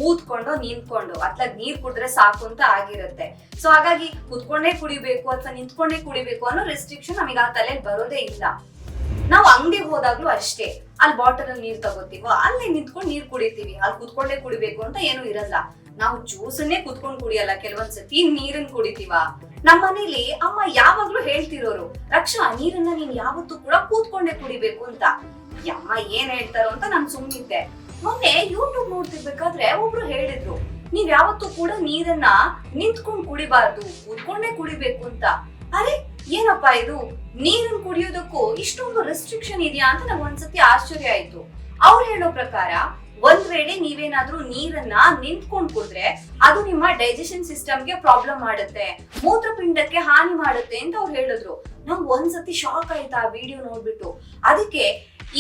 ಕೂತ್ಕೊಂಡು ನಿಂತ್ಕೊಂಡು ಅಥವಾ ನೀರ್ ಕುಡಿದ್ರೆ ಸಾಕು ಅಂತ ಆಗಿರುತ್ತೆ. ಸೊ ಹಾಗಾಗಿ ಕೂತ್ಕೊಂಡೇ ಕುಡಿಬೇಕು ಅಥವಾ ನಿಂತ್ಕೊಂಡೇ ಕುಡಿಬೇಕು ಅನ್ನೋ ರೆಸ್ಟ್ರಿಕ್ಷನ್ ನಮಗೆ ಆ ತಲೆಯಲ್ಲಿ ಬರೋದೇ ಇಲ್ಲ. ನಾವು ಅಂಗಡಿಗೆ ಹೋದಾಗ್ಲೂ ಅಷ್ಟೇ, ಅಲ್ಲಿ ಬಾಟಲ್ ಅಲ್ಲಿ ನೀರ್ ತಗೋತೀವೋ ಅಲ್ಲೇ ನಿಂತ್ಕೊಂಡು ನೀರ್ ಕುಡಿತೀವಿ, ಅಲ್ಲಿ ಕೂತ್ಕೊಂಡೇ ಕುಡಿಬೇಕು ಅಂತ ಏನು ಇರಲ್ಲ. ನಾವು ಜ್ಯೂಸನ್ನೇ ಕುತ್ಕೊಂಡ್ ಕುಡಿಯಲ್ಲ, ಕೆಲವೊಂದ್ಸತಿ ನೀರನ್ನ ಕುಡಿತೀವ. ನಮ್ಮನೇಲಿ ಅಮ್ಮ ಯಾವಾಗ್ಲೂ ಹೇಳ್ತಿರೋರು, ರಕ್ಷಾ ನೀರನ್ನ ನೀನ್ ಯಾವತ್ತೂ ಕೂಡ ಕೂತ್ಕೊಂಡೇ ಕುಡಿಬೇಕು ಅಂತ. ಅಮ್ಮ ಏನ್ ಹೇಳ್ತಾರೋ ಅಂತ ನಾನ್ ಸುಮ್ನಿದ್ದೆ. ಮೊನ್ನೆ ಯೂಟ್ಯೂಬ್ ನೋಡ್ತಿರ್ಬೇಕಾದ್ರೆ ಒಬ್ರು ಹೇಳಿದ್ರು, ನೀವ್ ಯಾವತ್ತೂ ಕೂಡ ನೀರನ್ನ ನಿಂತ್ಕೊಂಡ್ ಕುಡಿಬಾರ್ದು, ಕೂತ್ಕೊಂಡೇ ಕುಡಿಬೇಕು ಅಂತ. ಅರೆ ಏನಪ್ಪಾ ಇದು, ನೀರನ್ನ ಕುಡಿಯೋದಕ್ಕೂ ಇಷ್ಟೊಂದು ರೆಸ್ಟ್ರಿಕ್ಷನ್ ಇದೆಯಾ ಅಂತ ನಂಗೆ ಒಂದ್ಸತಿ ಆಶ್ಚರ್ಯ ಆಯ್ತು. ಅವ್ರು ಹೇಳೋ ಪ್ರಕಾರ ಒಂದ್ ವೇಳೆ ನೀವೇನಾದ್ರೂ ನೀರನ್ನ ನಿಂತ್ಕೊಂಡ್ ಕುಡಿದ್ರೆ ಅದು ನಿಮ್ಮ ಡೈಜೆಷನ್ ಸಿಸ್ಟಮ್ಗೆ ಪ್ರಾಬ್ಲಮ್ ಮಾಡುತ್ತೆ, ಮೂತ್ರಪಿಂಡಕ್ಕೆ ಹಾನಿ ಮಾಡುತ್ತೆ ಅಂತ ಅವ್ರು ಹೇಳಿದ್ರು. ನಂಗೆ ಒಂದ್ಸತಿ ಶಾಕ್ ಆಯ್ತು ಆ ವಿಡಿಯೋ ನೋಡ್ಬಿಟ್ಟು. ಅದಕ್ಕೆ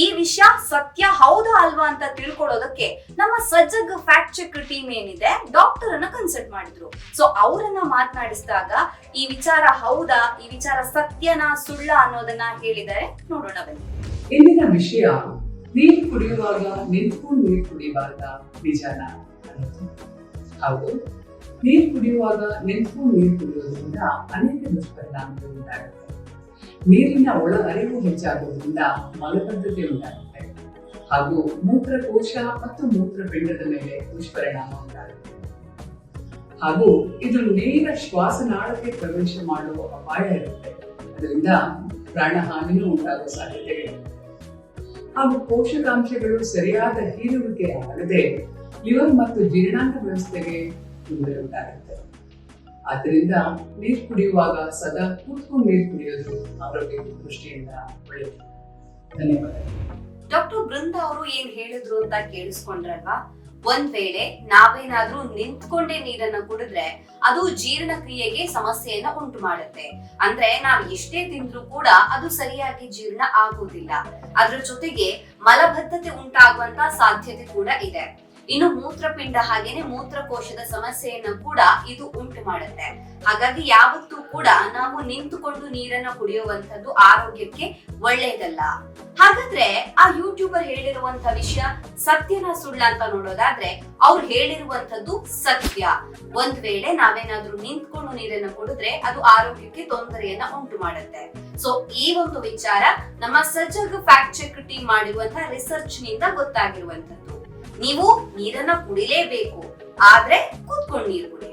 ಈ ವಿಷಯ ಸತ್ಯ ಹೌದಾ ಅಲ್ವಾ ಅಂತ ತಿಳ್ಕೊಳ್ಳೋದಕ್ಕೆ ನಮ್ಮ ಸಜ್ಜಗ್ ಫ್ಯಾಕ್ಟ್ ಚೆಕ್ ಟೀಮ್ ಏನಿದೆ ಡಾಕ್ಟರ್ ಅನ್ನ ಕನ್ಸಲ್ಟ್ ಮಾಡಿದ್ರು. ಸೊ ಅವರನ್ನ ಮಾತನಾಡಿಸಿದಾಗ ಈ ವಿಚಾರ ಹೌದಾ, ಈ ವಿಚಾರ ಸತ್ಯನಾ ಸುಳ್ಳ ಅನ್ನೋದನ್ನ ಹೇಳಿದ್ದಾರೆ, ನೋಡೋಣ ಬನ್ನಿ. ಇಂದಿನ ವಿಷಯ ನೀರು ಕುಡಿಯುವಾಗ ನಿಂತ್ಕೊಂಡು ನೀರು ಕುಡಿಯುವಾಗ ನಿಜಾನ? ಹೌದು, ನೀರು ಕುಡಿಯುವಾಗ ನಿಂತ್ಕೊಂಡು ನೀರು ಕುಡಿಯೋದ್ರಿಂದ ಅನೇಕ ದುಷ್ಪರಿಣಾಮಗಳು ಉಂಟಾಗುತ್ತೆ. ನೀರಿನ ಒಳ ಹರಿವು ಹೆಚ್ಚಾಗೋದ್ರಿಂದ ಮಲಬದ್ಧತೆ ಉಂಟಾಗುತ್ತೆ ಹಾಗೂ ಮೂತ್ರಕೋಶ ಮತ್ತು ಮೂತ್ರಪಿಂಡದ ಮೇಲೆ ದುಷ್ಪರಿಣಾಮ ಉಂಟಾಗುತ್ತೆ ಹಾಗೂ ಇದು ನೇರ ಶ್ವಾಸನಾಳಕ್ಕೆ ಪ್ರವೇಶ ಮಾಡುವ ಅಪಾಯ ಇರುತ್ತೆ. ಅದರಿಂದ ಪ್ರಾಣಹಾನಿಯೂ ಉಂಟಾಗುವ ಸಾಧ್ಯತೆಗಳಿರುತ್ತೆ ಹಾಗೂ ಪೋಷಕಾಂಶಗಳು ಸರಿಯಾದ ಹೀರುವಿಕೆ ಆಗದೆ ಲಿವರ್ ಮತ್ತು ಜೀರ್ಣಾಂಗ ವ್ಯವಸ್ಥೆಗೆ ತೊಂದರೆ ಉಂಟಾಗುತ್ತೆ. ಆದ್ದರಿಂದ ನೀರು ಕುಡಿಯುವಾಗ ಸದಾ ಕೂತ್ಕೊಂಡು ನೀರು ಕುಡಿಯೋದು ಆರೋಗ್ಯದ ದೃಷ್ಟಿಯಿಂದ ಒಳ್ಳೆಯದು. ಧನ್ಯವಾದಗಳು. ಡಾಕ್ಟರ್ ಬೃಂದಾ ಅವರು ಏನ್ ಹೇಳಿದ್ರು ಅಂತ ಕೇಳಿಸ್ಕೊಂಡ್ರಲ್ವಾ? ಒಂದ್ ವೇಳೆ ನಾವೇನಾದ್ರೂ ನಿಂತ್ಕೊಂಡೇ ನೀರನ್ನ ಕುಡಿದ್ರೆ ಅದು ಜೀರ್ಣಕ್ರಿಯೆಗೆ ಸಮಸ್ಯೆಯನ್ನ ಉಂಟು ಮಾಡುತ್ತೆ. ಅಂದ್ರೆ ನಾವ್ ಎಷ್ಟೇ ತಿಂದ್ರೂ ಕೂಡ ಅದು ಸರಿಯಾಗಿ ಜೀರ್ಣ ಆಗುವುದಿಲ್ಲ. ಅದ್ರ ಜೊತೆಗೆ ಮಲಬದ್ಧತೆ ಉಂಟಾಗುವಂತ ಸಾಧ್ಯತೆ ಕೂಡ ಇದೆ. ಇನ್ನು ಮೂತ್ರಪಿಂಡ ಹಾಗೇನೆ ಮೂತ್ರಕೋಶದ ಸಮಸ್ಯೆಯನ್ನ ಕೂಡ ಇದು ಉಂಟು ಮಾಡುತ್ತೆ. ಹಾಗಾಗಿ ಯಾವತ್ತೂ ಕೂಡ ನಾವು ನಿಂತುಕೊಂಡು ನೀರನ್ನ ಕುಡಿಯುವಂತದ್ದು ಆರೋಗ್ಯಕ್ಕೆ ಒಳ್ಳೇದಲ್ಲ. ಹಾಗಾದ್ರೆ ಆ ಯೂಟ್ಯೂಬರ್ ಹೇಳಿರುವಂತ ವಿಷಯ ಸತ್ಯನ ಸುಳ್ಳ ಅಂತ ನೋಡೋದಾದ್ರೆ ಅವ್ರು ಹೇಳಿರುವಂತದ್ದು ಸತ್ಯ. ಒಂದ್ ವೇಳೆ ನಾವೇನಾದ್ರೂ ನಿಂತ್ಕೊಂಡು ನೀರನ್ನ ಕುಡಿದ್ರೆ ಅದು ಆರೋಗ್ಯಕ್ಕೆ ತೊಂದರೆಯನ್ನ ಉಂಟು ಮಾಡುತ್ತೆ. ಸೊ ಈ ಒಂದು ವಿಚಾರ ನಮ್ಮ ಸಜ್ಜಗ್ ಫ್ಯಾಕ್ಟ್ ಚೆಕ್ ಟೀಮ್ ಮಾಡಿರುವಂತಹ ರಿಸರ್ಚ್ ನಿಂದ ಗೊತ್ತಾಗಿರುವಂತದ್ದು. ನೀವು ನೀರನ್ನ ಕುಡಿಲೇಬೇಕು, ಆದ್ರೆ ಕೂತ್ಕೊಂಡು ನೀರು ಕುಡಿ.